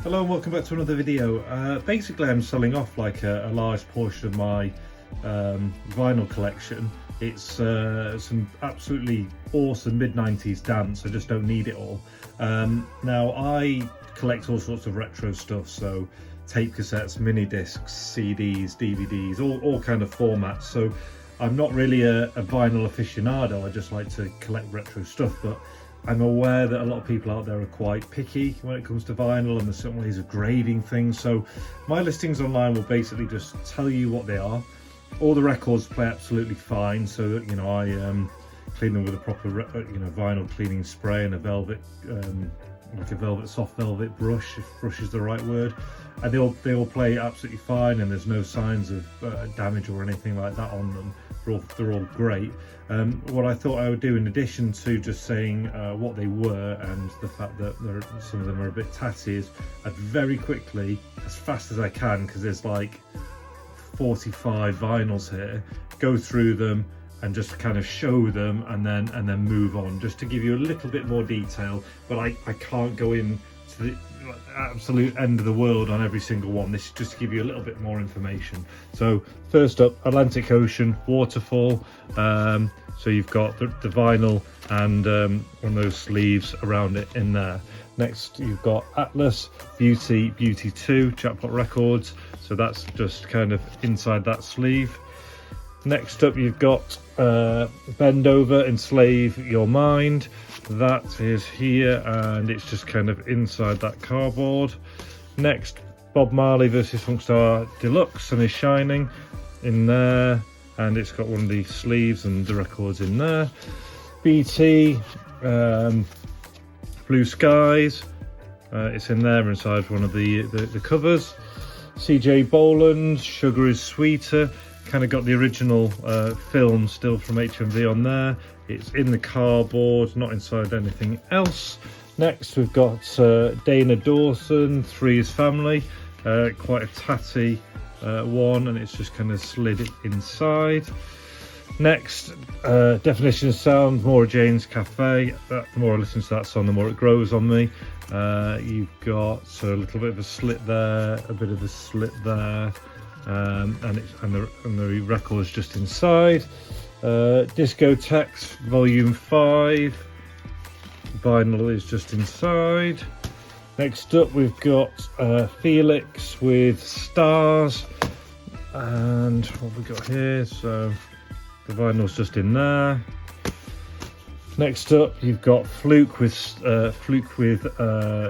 Hello and welcome back to another video. Basically I'm selling off like a large portion of my vinyl collection. It's some absolutely awesome mid-90s dance. I just don't need it all. Now I collect all sorts of retro stuff, so tape cassettes, mini discs, CDs, DVDs, all kind of formats. So I'm not really a vinyl aficionado. I just like to collect retro stuff, but I'm aware that a lot of people out there are quite picky when it comes to vinyl, and there's certain ways of grading things. So my listings online will basically just tell you what they are. All the records play absolutely fine, so that, I clean them with a proper vinyl cleaning spray and a velvet like a velvet, soft velvet brush, if brush is the right word, and they all play absolutely fine, and there's no signs of damage or anything like that on them. They're all great. What I thought I would do, in addition to just saying what they were and the fact that some of them are a bit tatty, is I'd very quickly, as fast as I can, because there's like 45 vinyls here, go through them and just kind of show them and then move on, just to give you a little bit more detail. But I can't go in to the absolute end of the world on every single one. This is just to give you a little bit more information. So first up, Atlantic Ocean Waterfall. So you've got the vinyl and one of those sleeves around it in there. Next you've got Atlas Beauty 2 Jackpot Records, so that's just kind of inside that sleeve. Next up you've got Bend Over, Enslave Your Mind. That is here, and it's just kind of inside that cardboard. Next, Bob Marley versus Funkstar Deluxe, Sun is Shining, in there, and it's got one of the sleeves and the records in there. BT Blue Skies, it's in there inside one of the covers. CJ Boland, Sugar is Sweeter, kind of got the original film still from HMV on there. It's in the cardboard, not inside anything else. Next we've got Dana Dawson, Three is Family, quite a tatty one, and it's just kind of slid it inside. Next, Definition of Sound, Maura Jane's Cafe. The more I listen to that song, the more it grows on me. You've got a little bit of a slit there, a bit of a slit there, and the record's just inside. Discotheques Volume 5, vinyl is just inside. Next up we've got Felix with Stars, and what have we got here? So the vinyl's just in there. Next up you've got Fluke with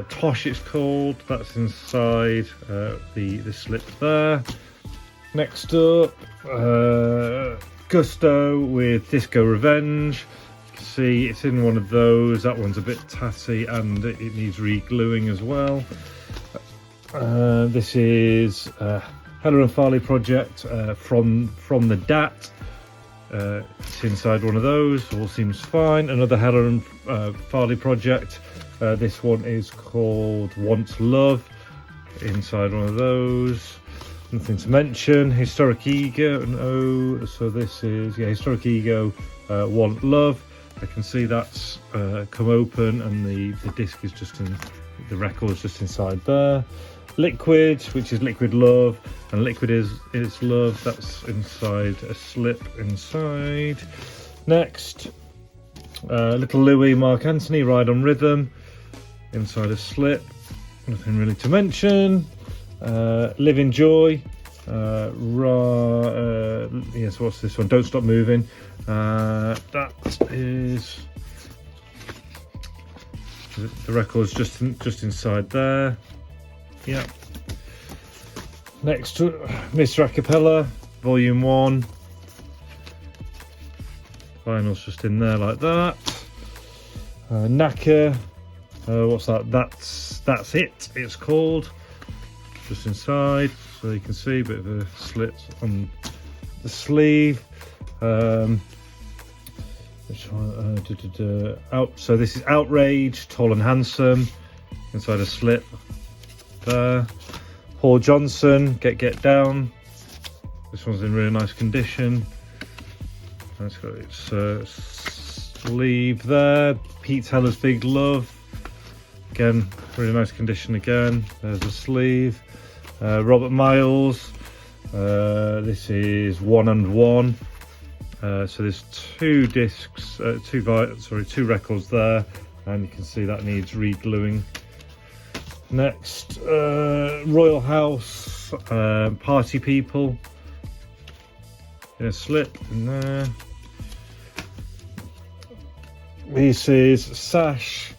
Tosh, it's called. That's inside the slip there. Next up, Gusto with Disco Revenge. You can see it's in one of those. That one's a bit tatty and it needs re-gluing as well. This is Heller and Farley Project from the DAT. It's inside one of those. All seems fine. Another Heller and Farley Project. This one is called Want Love. Inside one of those. Nothing to mention. Historic Ego, no. So this is Historic Ego, Want Love. I can see that's come open, and the disc is just in, the record's just inside there. Liquid, which is Liquid Love, and Liquid is Love. That's inside a slip inside. Next, Little Louie, Mark Anthony, Ride on Rhythm, inside a slip. Nothing really to mention. Live in Joy, yes, what's this one? Don't Stop Moving. That is the record's just inside there. Yeah. Next, Mr. Acapella Volume 1. Vinyl's just in there like that. Naka, what's that? That's it. It's called. Just inside, so you can see a bit of a slit on the sleeve. Which one? So this is Outrage, Tall and Handsome, inside a slip there. Paul Johnson, Get Down. This one's in really nice condition. It's got its sleeve there. Pete Heller's Big Love. Again, really nice condition again. There's a sleeve. Robert Miles. This is 1 and 1. So there's 2 discs, two records there, and you can see that needs re-gluing. Next, Royal House, Party People. In a slip in there. This is Sash,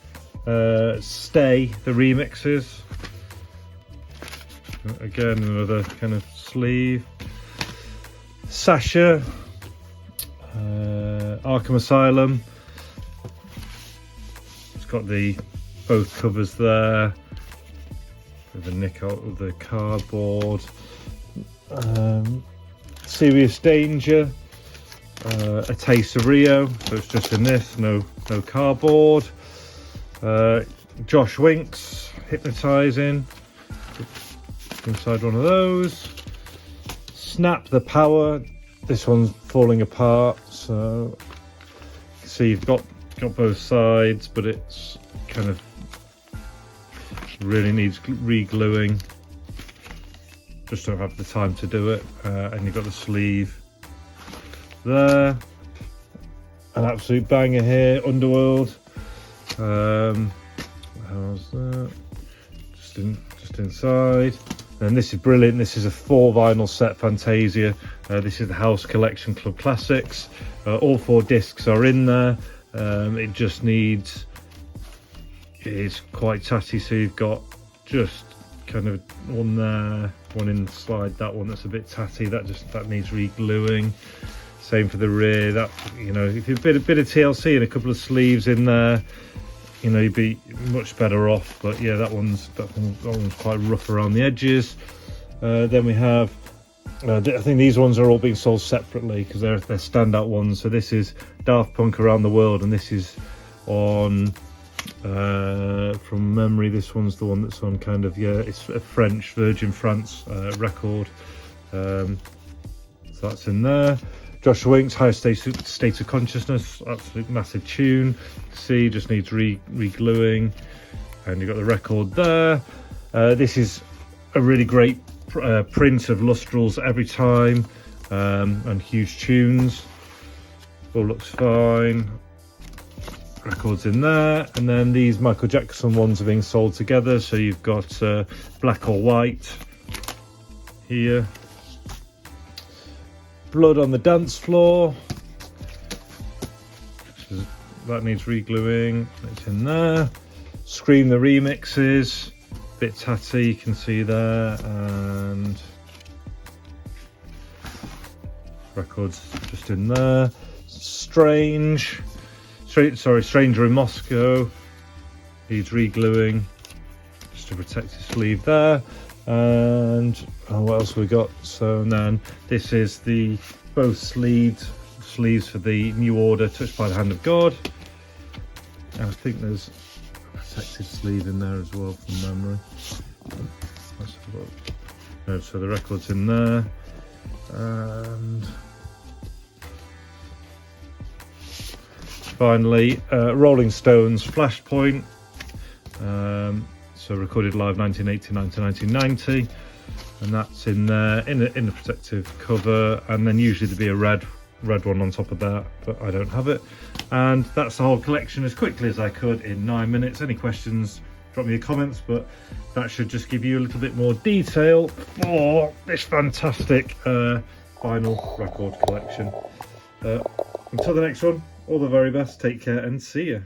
Stay, the remixes. Again, another kind of sleeve. Sasha, Arkham Asylum. It's got both covers there. With a nick out of the cardboard. Serious Danger. A Taste of Rio, so it's just in this, no cardboard. Josh Winks, Hypnotizing, inside one of those. Snap the Power, this one's falling apart, so you can see you've got both sides, but it's kind of really needs re-gluing. Just don't have the time to do it. And you've got the sleeve there. An absolute banger here, Underworld. How's that? Just inside. And this is brilliant. This is a 4 vinyl set, Fantasia. This is the House Collection Club Classics. All 4 discs are in there. It just needs. It's quite tatty, so you've got just kind of one there, one inside that one that's a bit tatty. That needs re-gluing. Same for the rear. That, you know, if you bit of TLC and a couple of sleeves in there, you know, you'd be much better off. But yeah, that one's quite rough around the edges. Then we have, I think these ones are all being sold separately because they're standout ones. So this is Daft Punk Around the World, and this is on, from memory, this one's the one that's on kind of, yeah, it's a French Virgin France record. So that's in there. Joshua Winks, Higher State of Consciousness, absolute massive tune. You can see, just needs re-gluing. And you've got the record there. This is a really great print of Lustrals Every Time, and huge tunes. All looks fine. Records in there. And then these Michael Jackson ones are being sold together. So you've got Black or White here. Blood on the Dance Floor. That needs re-gluing. It's in there. Scream the remixes. Bit tatty, you can see there. And records just in there. Stranger in Moscow. Needs re-gluing just to protect his sleeve there. And what else have we got? So then this is the both sleeves for the New Order, Touched by the Hand of God. And I think there's a protective sleeve in there as well from memory. Let's have a look. No, so the record's in there. And finally, Rolling Stones Flashpoint. So recorded live 1989 to 1990, and that's in there in a protective cover, and then usually there'd be a red one on top of that, but I don't have it. And that's the whole collection as quickly as I could in 9 minutes. Any questions, drop me a comments, but that should just give you a little bit more detail for this fantastic vinyl record collection. Until the next one, all the very best, take care and see you.